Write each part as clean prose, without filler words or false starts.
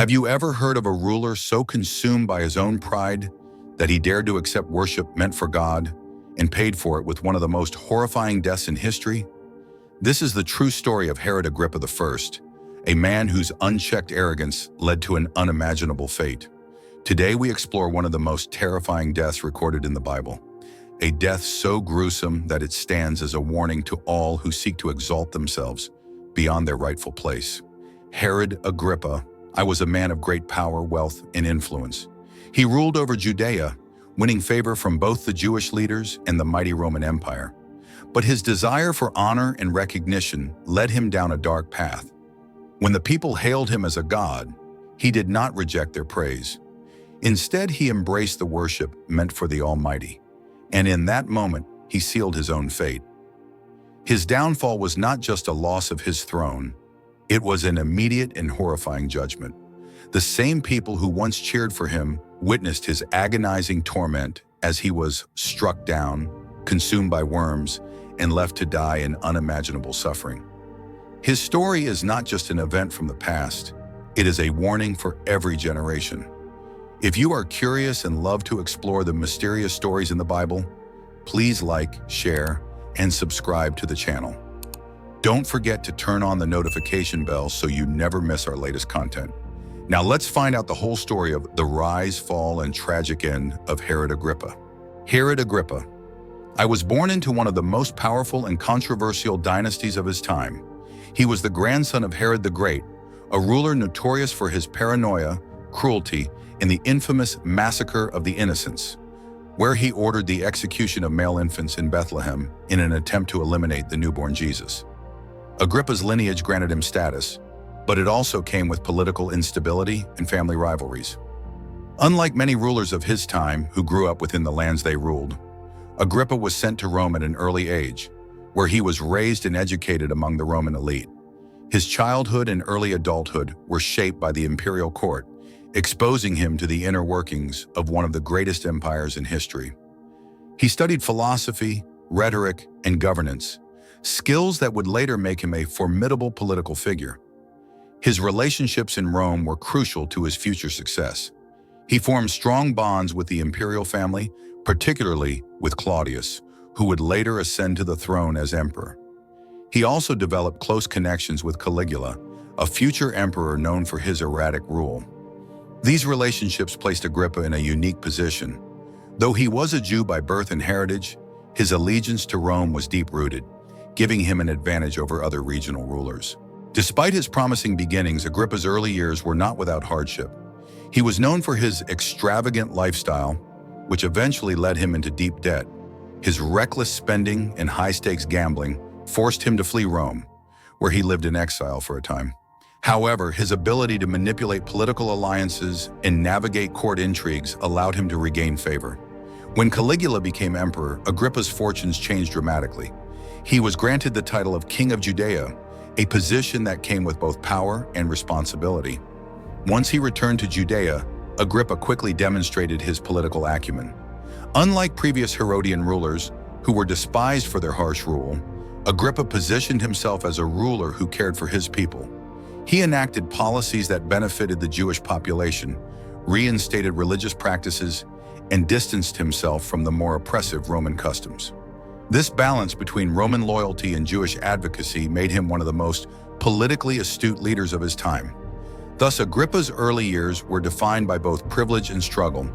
Have you ever heard of a ruler so consumed by his own pride that he dared to accept worship meant for God and paid for it with one of the most horrifying deaths in history? This is the true story of Herod Agrippa I, a man whose unchecked arrogance led to an unimaginable fate. Today we explore one of the most terrifying deaths recorded in the Bible, a death so gruesome that it stands as a warning to all who seek to exalt themselves beyond their rightful place. Herod Agrippa was a man of great power, wealth, and influence. He ruled over Judea, winning favor from both the Jewish leaders and the mighty Roman Empire. But his desire for honor and recognition led him down a dark path. When the people hailed him as a god, he did not reject their praise. Instead, he embraced the worship meant for the Almighty. And in that moment, he sealed his own fate. His downfall was not just a loss of his throne, it was an immediate and horrifying judgment. The same people who once cheered for him witnessed his agonizing torment as he was struck down, consumed by worms, and left to die in unimaginable suffering. His story is not just an event from the past, it is a warning for every generation. If you are curious and love to explore the mysterious stories in the Bible, please like, share, and subscribe to the channel. Don't forget to turn on the notification bell so you never miss our latest content. Now let's find out the whole story of the rise, fall, and tragic end of Herod Agrippa. Herod Agrippa was born into one of the most powerful and controversial dynasties of his time. He was the grandson of Herod the Great, a ruler notorious for his paranoia, cruelty, and the infamous massacre of the innocents, where he ordered the execution of male infants in Bethlehem in an attempt to eliminate the newborn Jesus. Agrippa's lineage granted him status, but it also came with political instability and family rivalries. Unlike many rulers of his time who grew up within the lands they ruled, Agrippa was sent to Rome at an early age, where he was raised and educated among the Roman elite. His childhood and early adulthood were shaped by the imperial court, exposing him to the inner workings of one of the greatest empires in history. He studied philosophy, rhetoric, and governance, skills that would later make him a formidable political figure. His relationships in Rome were crucial to his future success. He formed strong bonds with the imperial family, particularly with Claudius, who would later ascend to the throne as emperor. He also developed close connections with Caligula, a future emperor known for his erratic rule. These relationships placed Agrippa in a unique position. Though he was a Jew by birth and heritage, his allegiance to Rome was deep-rooted, giving him an advantage over other regional rulers. Despite his promising beginnings, Agrippa's early years were not without hardship. He was known for his extravagant lifestyle, which eventually led him into deep debt. His reckless spending and high-stakes gambling forced him to flee Rome, where he lived in exile for a time. However, his ability to manipulate political alliances and navigate court intrigues allowed him to regain favor. When Caligula became emperor, Agrippa's fortunes changed dramatically. He was granted the title of King of Judea, a position that came with both power and responsibility. Once he returned to Judea, Agrippa quickly demonstrated his political acumen. Unlike previous Herodian rulers, who were despised for their harsh rule, Agrippa positioned himself as a ruler who cared for his people. He enacted policies that benefited the Jewish population, reinstated religious practices, and distanced himself from the more oppressive Roman customs. This balance between Roman loyalty and Jewish advocacy made him one of the most politically astute leaders of his time. Thus, Agrippa's early years were defined by both privilege and struggle.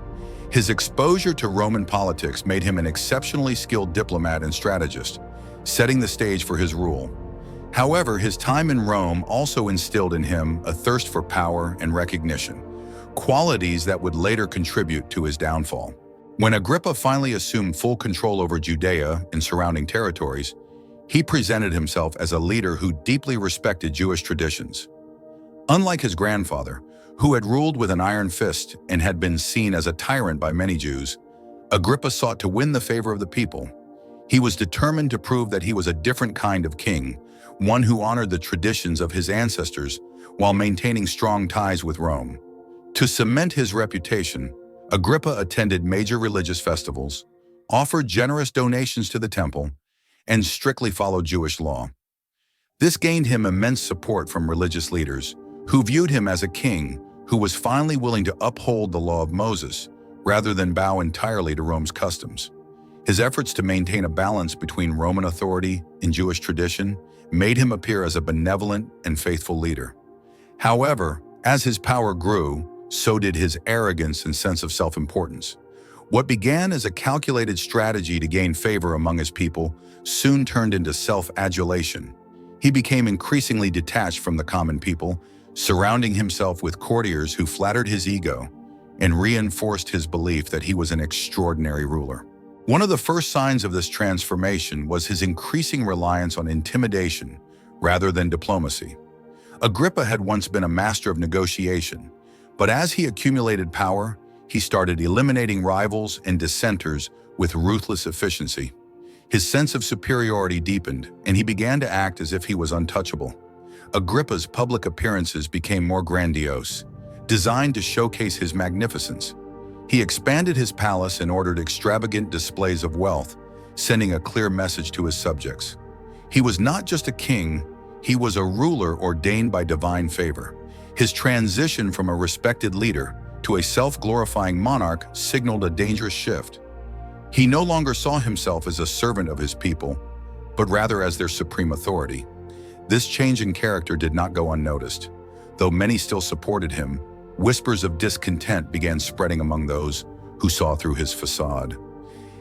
His exposure to Roman politics made him an exceptionally skilled diplomat and strategist, setting the stage for his rule. However, his time in Rome also instilled in him a thirst for power and recognition, qualities that would later contribute to his downfall. When Agrippa finally assumed full control over Judea and surrounding territories, he presented himself as a leader who deeply respected Jewish traditions. Unlike his grandfather, who had ruled with an iron fist and had been seen as a tyrant by many Jews, Agrippa sought to win the favor of the people. He was determined to prove that he was a different kind of king, one who honored the traditions of his ancestors while maintaining strong ties with Rome. To cement his reputation, Agrippa attended major religious festivals, offered generous donations to the temple, and strictly followed Jewish law. This gained him immense support from religious leaders, who viewed him as a king who was finally willing to uphold the law of Moses rather than bow entirely to Rome's customs. His efforts to maintain a balance between Roman authority and Jewish tradition made him appear as a benevolent and faithful leader. However, as his power grew, so did his arrogance and sense of self-importance. What began as a calculated strategy to gain favor among his people soon turned into self-adulation. He became increasingly detached from the common people, surrounding himself with courtiers who flattered his ego and reinforced his belief that he was an extraordinary ruler. One of the first signs of this transformation was his increasing reliance on intimidation rather than diplomacy. Agrippa had once been a master of negotiation, but as he accumulated power, he started eliminating rivals and dissenters with ruthless efficiency. His sense of superiority deepened, and he began to act as if he was untouchable. Agrippa's public appearances became more grandiose, designed to showcase his magnificence. He expanded his palace and ordered extravagant displays of wealth, sending a clear message to his subjects. He was not just a king, he was a ruler ordained by divine favor. His transition from a respected leader to a self-glorifying monarch signaled a dangerous shift. He no longer saw himself as a servant of his people, but rather as their supreme authority. This change in character did not go unnoticed. Though many still supported him, whispers of discontent began spreading among those who saw through his facade.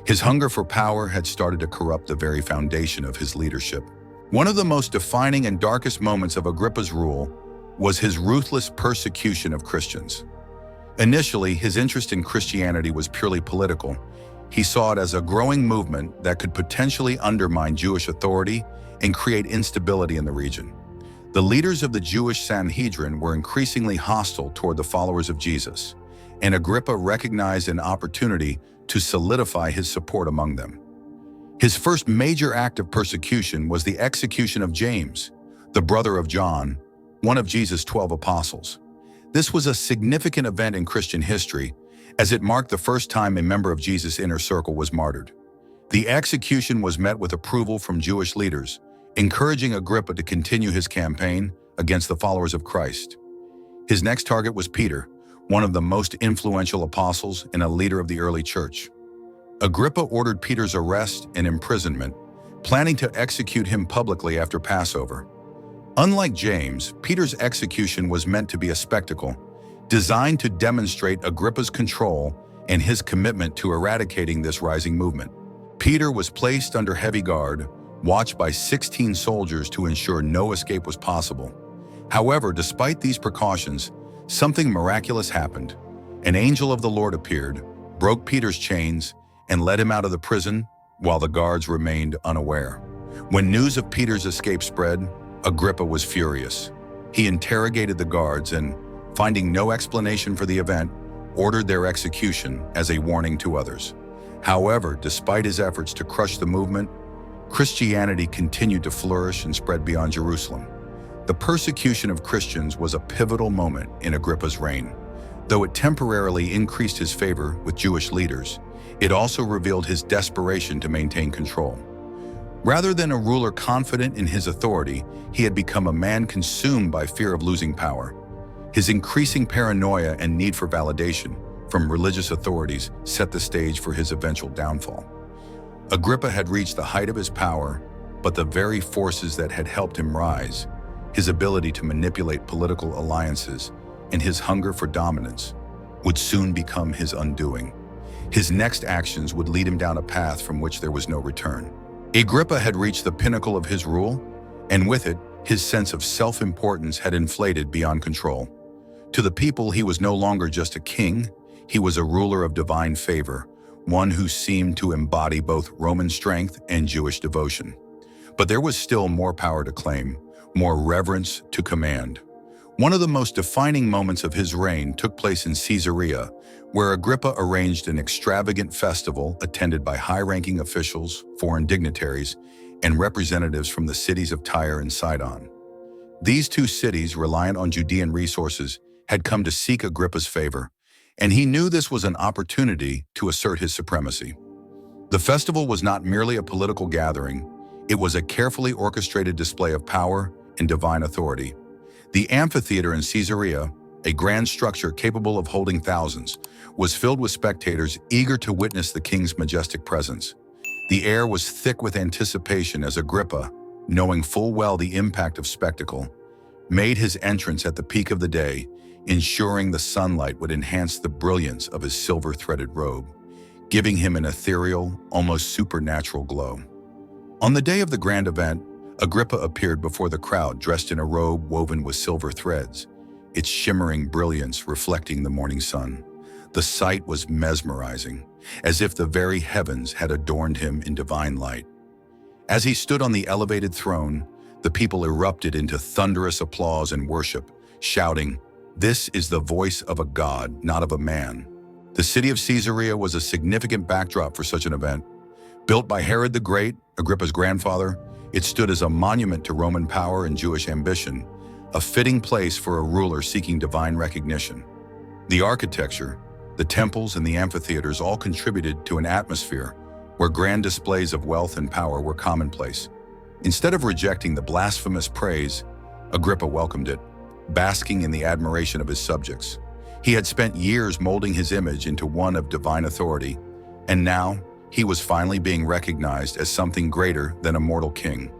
His hunger for power had started to corrupt the very foundation of his leadership. One of the most defining and darkest moments of Agrippa's rule was his ruthless persecution of Christians. Initially, his interest in Christianity was purely political. He saw it as a growing movement that could potentially undermine Jewish authority and create instability in the region. The leaders of the Jewish Sanhedrin were increasingly hostile toward the followers of Jesus, and Agrippa recognized an opportunity to solidify his support among them. His first major act of persecution was the execution of James, the brother of John, one of Jesus' 12 apostles. This was a significant event in Christian history, as it marked the first time a member of Jesus' inner circle was martyred. The execution was met with approval from Jewish leaders, encouraging Agrippa to continue his campaign against the followers of Christ. His next target was Peter, one of the most influential apostles and a leader of the early church. Agrippa ordered Peter's arrest and imprisonment, planning to execute him publicly after Passover. Unlike James, Peter's execution was meant to be a spectacle, designed to demonstrate Agrippa's control and his commitment to eradicating this rising movement. Peter was placed under heavy guard, watched by 16 soldiers to ensure no escape was possible. However, despite these precautions, something miraculous happened. An angel of the Lord appeared, broke Peter's chains, and led him out of the prison while the guards remained unaware. When news of Peter's escape spread, Agrippa was furious. He interrogated the guards and, finding no explanation for the event, ordered their execution as a warning to others. However, despite his efforts to crush the movement, Christianity continued to flourish and spread beyond Jerusalem. The persecution of Christians was a pivotal moment in Agrippa's reign. Though it temporarily increased his favor with Jewish leaders, it also revealed his desperation to maintain control. Rather than a ruler confident in his authority, he had become a man consumed by fear of losing power. His increasing paranoia and need for validation from religious authorities set the stage for his eventual downfall. Agrippa had reached the height of his power, but the very forces that had helped him rise, his ability to manipulate political alliances and his hunger for dominance, would soon become his undoing. His next actions would lead him down a path from which there was no return. Agrippa had reached the pinnacle of his rule, and with it, his sense of self-importance had inflated beyond control. To the people, he was no longer just a king, he was a ruler of divine favor, one who seemed to embody both Roman strength and Jewish devotion. But there was still more power to claim, more reverence to command. One of the most defining moments of his reign took place in Caesarea, where Agrippa arranged an extravagant festival attended by high-ranking officials, foreign dignitaries, and representatives from the cities of Tyre and Sidon. These two cities, reliant on Judean resources, had come to seek Agrippa's favor, and he knew this was an opportunity to assert his supremacy. The festival was not merely a political gathering, it was a carefully orchestrated display of power and divine authority. The amphitheater in Caesarea, a grand structure capable of holding thousands, was filled with spectators eager to witness the king's majestic presence. The air was thick with anticipation as Agrippa, knowing full well the impact of spectacle, made his entrance at the peak of the day, ensuring the sunlight would enhance the brilliance of his silver-threaded robe, giving him an ethereal, almost supernatural glow. On the day of the grand event, Agrippa appeared before the crowd dressed in a robe woven with silver threads, its shimmering brilliance reflecting the morning sun. The sight was mesmerizing, as if the very heavens had adorned him in divine light. As he stood on the elevated throne, the people erupted into thunderous applause and worship, shouting, "This is the voice of a god, not of a man." The city of Caesarea was a significant backdrop for such an event. Built by Herod the Great, Agrippa's grandfather, it stood as a monument to Roman power and Jewish ambition, a fitting place for a ruler seeking divine recognition. The architecture, the temples and the amphitheaters all contributed to an atmosphere where grand displays of wealth and power were commonplace. Instead of rejecting the blasphemous praise, Agrippa welcomed it, basking in the admiration of his subjects. He had spent years molding his image into one of divine authority, and now he was finally being recognized as something greater than a mortal king.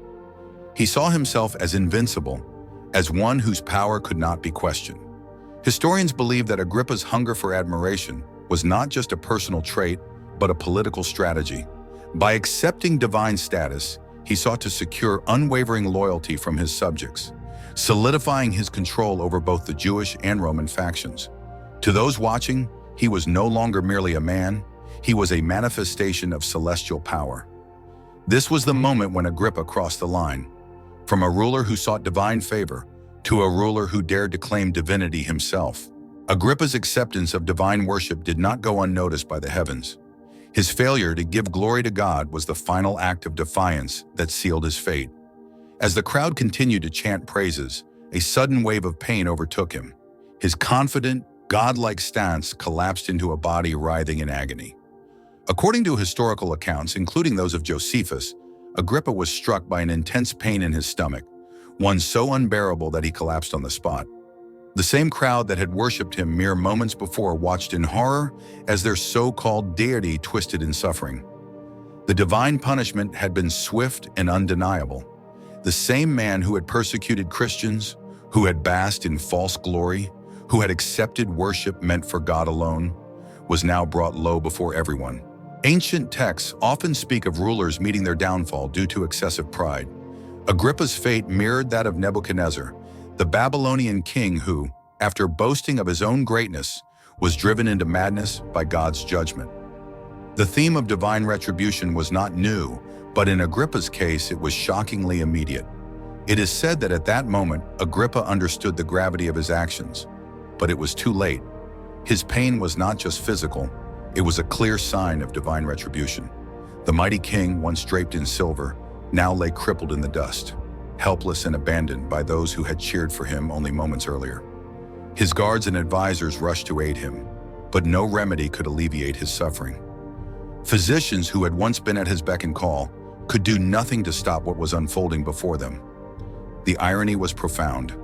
He saw himself as invincible, as one whose power could not be questioned. Historians believe that Agrippa's hunger for admiration was not just a personal trait, but a political strategy. By accepting divine status, he sought to secure unwavering loyalty from his subjects, solidifying his control over both the Jewish and Roman factions. To those watching, he was no longer merely a man, he was a manifestation of celestial power. This was the moment when Agrippa crossed the line, from a ruler who sought divine favor to a ruler who dared to claim divinity himself. Agrippa's acceptance of divine worship did not go unnoticed by the heavens. His failure to give glory to God was the final act of defiance that sealed his fate. As the crowd continued to chant praises, a sudden wave of pain overtook him. His confident, godlike stance collapsed into a body writhing in agony. According to historical accounts, including those of Josephus, Agrippa was struck by an intense pain in his stomach, one so unbearable that he collapsed on the spot. The same crowd that had worshipped him mere moments before watched in horror as their so-called deity twisted in suffering. The divine punishment had been swift and undeniable. The same man who had persecuted Christians, who had basked in false glory, who had accepted worship meant for God alone, was now brought low before everyone. Ancient texts often speak of rulers meeting their downfall due to excessive pride. Agrippa's fate mirrored that of Nebuchadnezzar, the Babylonian king who, after boasting of his own greatness, was driven into madness by God's judgment. The theme of divine retribution was not new, but in Agrippa's case, it was shockingly immediate. It is said that at that moment, Agrippa understood the gravity of his actions, but it was too late. His pain was not just physical, it was a clear sign of divine retribution. The mighty king, once draped in silver, now lay crippled in the dust, helpless and abandoned by those who had cheered for him only moments earlier. His guards and advisors rushed to aid him, but no remedy could alleviate his suffering. Physicians who had once been at his beck and call could do nothing to stop what was unfolding before them. The irony was profound.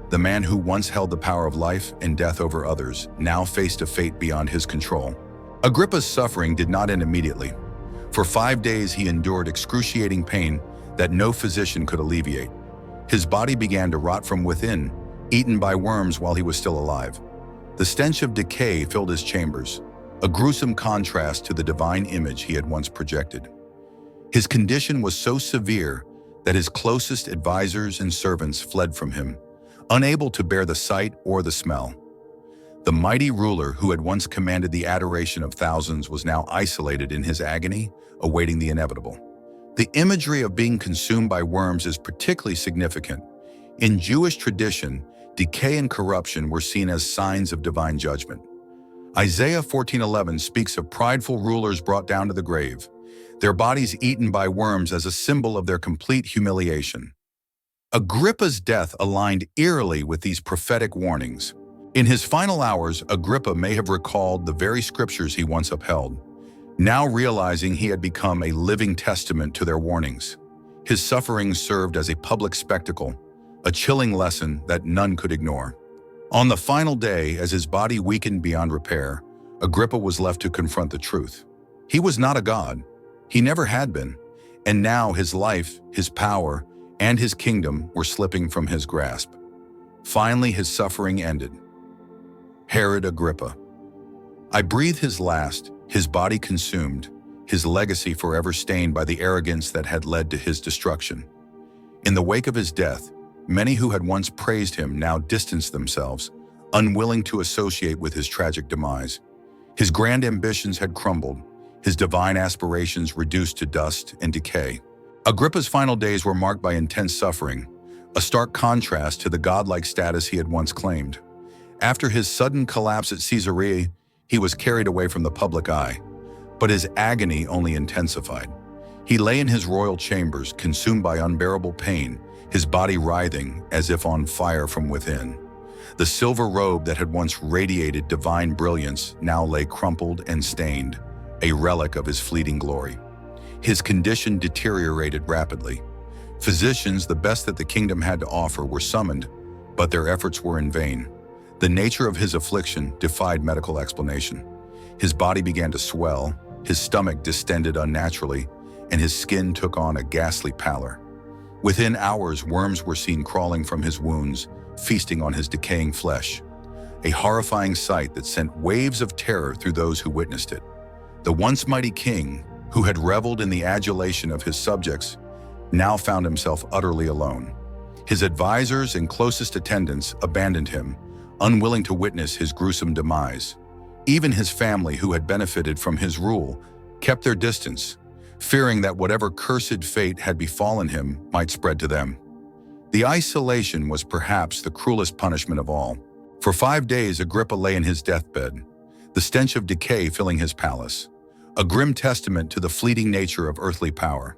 The man who once held the power of life and death over others now faced a fate beyond his control. Agrippa's suffering did not end immediately. For 5 days he endured excruciating pain that no physician could alleviate. His body began to rot from within, eaten by worms while he was still alive. The stench of decay filled his chambers, a gruesome contrast to the divine image he had once projected. His condition was so severe that his closest advisors and servants fled from him, unable to bear the sight or the smell. The mighty ruler who had once commanded the adoration of thousands was now isolated in his agony, awaiting the inevitable. The imagery of being consumed by worms is particularly significant. In Jewish tradition, decay and corruption were seen as signs of divine judgment. Isaiah 14:11 speaks of prideful rulers brought down to the grave, their bodies eaten by worms as a symbol of their complete humiliation. Agrippa's death aligned eerily with these prophetic warnings. In his final hours, Agrippa may have recalled the very scriptures he once upheld, now realizing he had become a living testament to their warnings. His suffering served as a public spectacle, a chilling lesson that none could ignore. On the final day, as his body weakened beyond repair, Agrippa was left to confront the truth. He was not a god. He never had been. And now his life, his power, and his kingdom were slipping from his grasp. Finally, his suffering ended. Herod Agrippa. I breathe his last, his body consumed, his legacy forever stained by the arrogance that had led to his destruction. In the wake of his death, many who had once praised him now distanced themselves, unwilling to associate with his tragic demise. His grand ambitions had crumbled, his divine aspirations reduced to dust and decay. Agrippa's final days were marked by intense suffering, a stark contrast to the godlike status he had once claimed. After his sudden collapse at Caesarea, he was carried away from the public eye, but his agony only intensified. He lay in his royal chambers, consumed by unbearable pain, his body writhing as if on fire from within. The silver robe that had once radiated divine brilliance now lay crumpled and stained, a relic of his fleeting glory. His condition deteriorated rapidly. Physicians, the best that the kingdom had to offer, were summoned, but their efforts were in vain. The nature of his affliction defied medical explanation. His body began to swell, his stomach distended unnaturally, and his skin took on a ghastly pallor. Within hours, worms were seen crawling from his wounds, feasting on his decaying flesh, a horrifying sight that sent waves of terror through those who witnessed it. The once mighty king, who had reveled in the adulation of his subjects, now found himself utterly alone. His advisors and closest attendants abandoned him, unwilling to witness his gruesome demise. Even his family, who had benefited from his rule, kept their distance, fearing that whatever cursed fate had befallen him might spread to them. The isolation was perhaps the cruelest punishment of all. For 5 days, Agrippa lay in his deathbed, the stench of decay filling his palace, a grim testament to the fleeting nature of earthly power.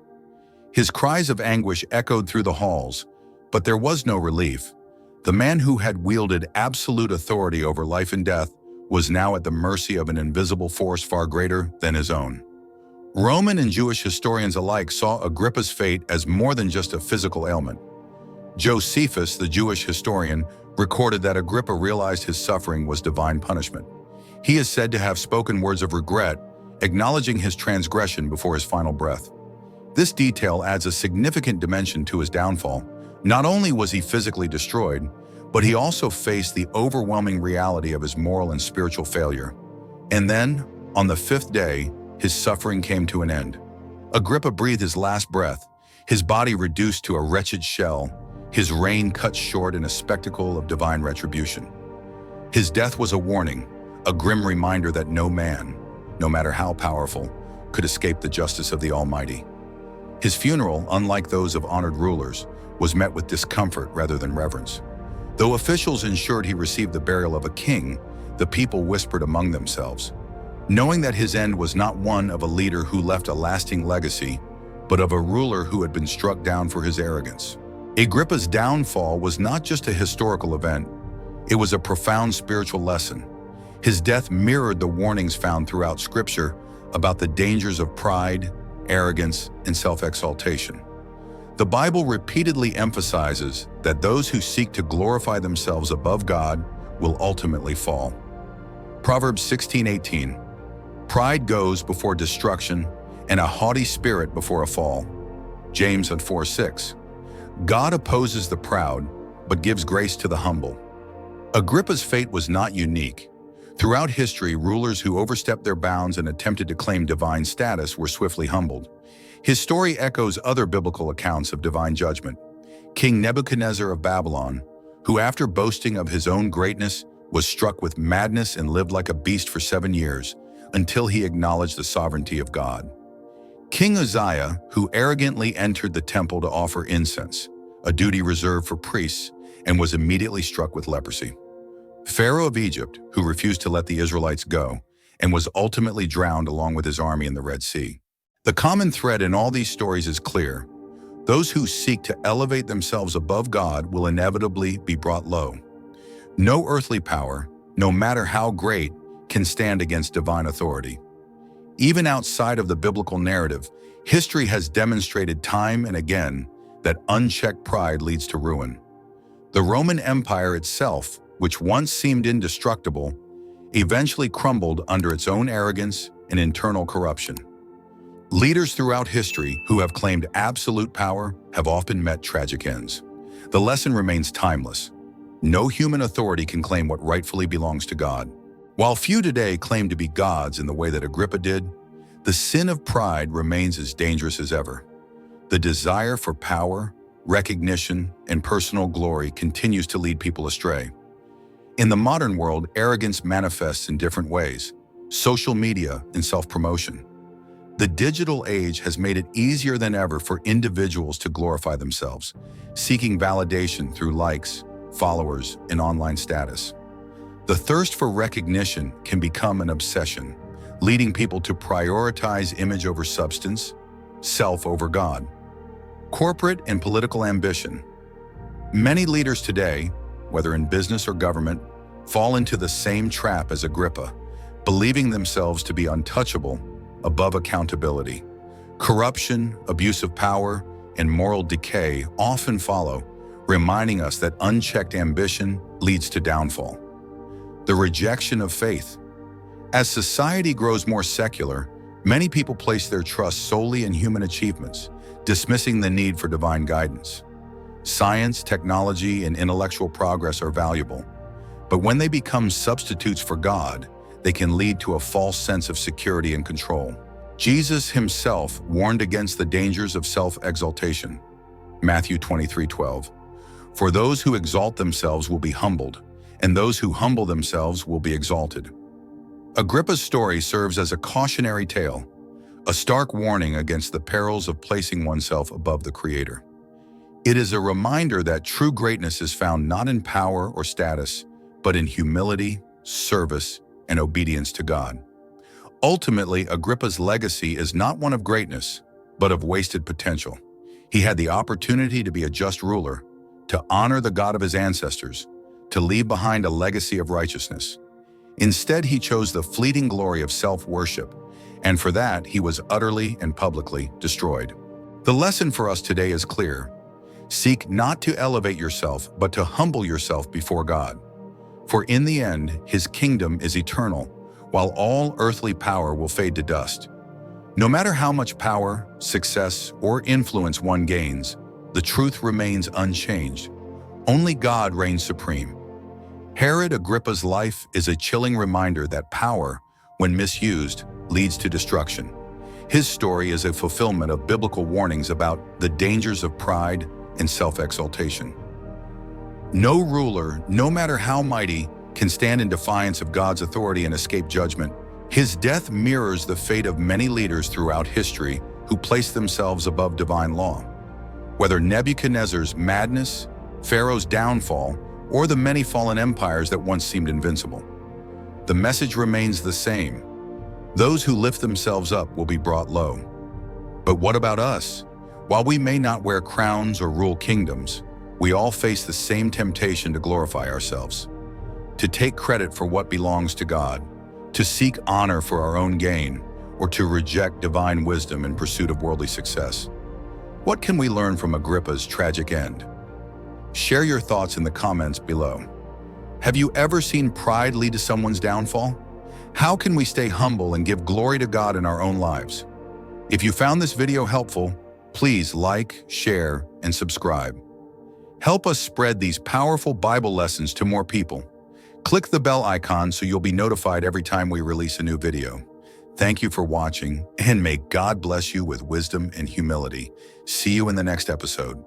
His cries of anguish echoed through the halls, but there was no relief. The man who had wielded absolute authority over life and death was now at the mercy of an invisible force far greater than his own. Roman and Jewish historians alike saw Agrippa's fate as more than just a physical ailment. Josephus, the Jewish historian, recorded that Agrippa realized his suffering was divine punishment. He is said to have spoken words of regret, acknowledging his transgression before his final breath. This detail adds a significant dimension to his downfall. Not only was he physically destroyed, but he also faced the overwhelming reality of his moral and spiritual failure. And then, on the 5th day, his suffering came to an end. Agrippa breathed his last breath, his body reduced to a wretched shell, his reign cut short in a spectacle of divine retribution. His death was a warning, a grim reminder that no man, no matter how powerful, could escape the justice of the Almighty. His funeral, unlike those of honored rulers, was met with discomfort rather than reverence. Though officials ensured he received the burial of a king, the people whispered among themselves, knowing that his end was not one of a leader who left a lasting legacy, but of a ruler who had been struck down for his arrogance. Agrippa's downfall was not just a historical event, it was a profound spiritual lesson. His death mirrored the warnings found throughout Scripture about the dangers of pride, arrogance, and self-exaltation. The Bible repeatedly emphasizes that those who seek to glorify themselves above God will ultimately fall. Proverbs 16:18, "Pride goes before destruction, and a haughty spirit before a fall." James 4:6, "God opposes the proud, but gives grace to the humble." Agrippa's fate was not unique. Throughout history, rulers who overstepped their bounds and attempted to claim divine status were swiftly humbled. His story echoes other biblical accounts of divine judgment. King Nebuchadnezzar of Babylon, who after boasting of his own greatness, was struck with madness and lived like a beast for 7 years, until he acknowledged the sovereignty of God. King Uzziah, who arrogantly entered the temple to offer incense, a duty reserved for priests, and was immediately struck with leprosy. Pharaoh of Egypt, who refused to let the Israelites go, and was ultimately drowned along with his army in the Red Sea. The common thread in all these stories is clear. Those who seek to elevate themselves above God will inevitably be brought low. No earthly power, no matter how great, can stand against divine authority. Even outside of the biblical narrative, history has demonstrated time and again that unchecked pride leads to ruin. The Roman Empire itself, which once seemed indestructible, eventually crumbled under its own arrogance and internal corruption. Leaders throughout history who have claimed absolute power have often met tragic ends. The lesson remains timeless. No human authority can claim what rightfully belongs to God. While few today claim to be gods in the way that Agrippa did, the sin of pride remains as dangerous as ever. The desire for power, recognition, and personal glory continues to lead people astray. In the modern world, arrogance manifests in different ways: social media and self-promotion. The digital age has made it easier than ever for individuals to glorify themselves, seeking validation through likes, followers, and online status. The thirst for recognition can become an obsession, leading people to prioritize image over substance, self over God. Corporate and political ambition. Many leaders today, whether in business or government, fall into the same trap as Agrippa, believing themselves to be untouchable, above accountability. Corruption, abuse of power, and moral decay often follow, reminding us that unchecked ambition leads to downfall. The rejection of faith. As society grows more secular, many people place their trust solely in human achievements, dismissing the need for divine guidance. Science, technology, and intellectual progress are valuable, but when they become substitutes for God, they can lead to a false sense of security and control. Jesus himself warned against the dangers of self-exaltation. Matthew 23:12. For those who exalt themselves will be humbled, and those who humble themselves will be exalted. Agrippa's story serves as a cautionary tale, a stark warning against the perils of placing oneself above the Creator. It is a reminder that true greatness is found not in power or status, but in humility, service, and obedience to God. Ultimately, Agrippa's legacy is not one of greatness, but of wasted potential. He had the opportunity to be a just ruler, to honor the God of his ancestors, to leave behind a legacy of righteousness. Instead, he chose the fleeting glory of self-worship, and for that, he was utterly and publicly destroyed. The lesson for us today is clear. Seek not to elevate yourself, but to humble yourself before God. For in the end, his kingdom is eternal, while all earthly power will fade to dust. No matter how much power, success, or influence one gains, the truth remains unchanged. Only God reigns supreme. Herod Agrippa's life is a chilling reminder that power, when misused, leads to destruction. His story is a fulfillment of biblical warnings about the dangers of pride and self-exaltation. No ruler, no matter how mighty, can stand in defiance of God's authority and escape judgment. His death mirrors the fate of many leaders throughout history who placed themselves above divine law. Whether Nebuchadnezzar's madness, Pharaoh's downfall, or the many fallen empires that once seemed invincible, the message remains the same. Those who lift themselves up will be brought low. But what about us? While we may not wear crowns or rule kingdoms, we all face the same temptation to glorify ourselves, to take credit for what belongs to God, to seek honor for our own gain, or to reject divine wisdom in pursuit of worldly success. What can we learn from Agrippa's tragic end? Share your thoughts in the comments below. Have you ever seen pride lead to someone's downfall? How can we stay humble and give glory to God in our own lives? If you found this video helpful, please like, share, and subscribe. Help us spread these powerful Bible lessons to more people. Click the bell icon so you'll be notified every time we release a new video. Thank you for watching, and may God bless you with wisdom and humility. See you in the next episode.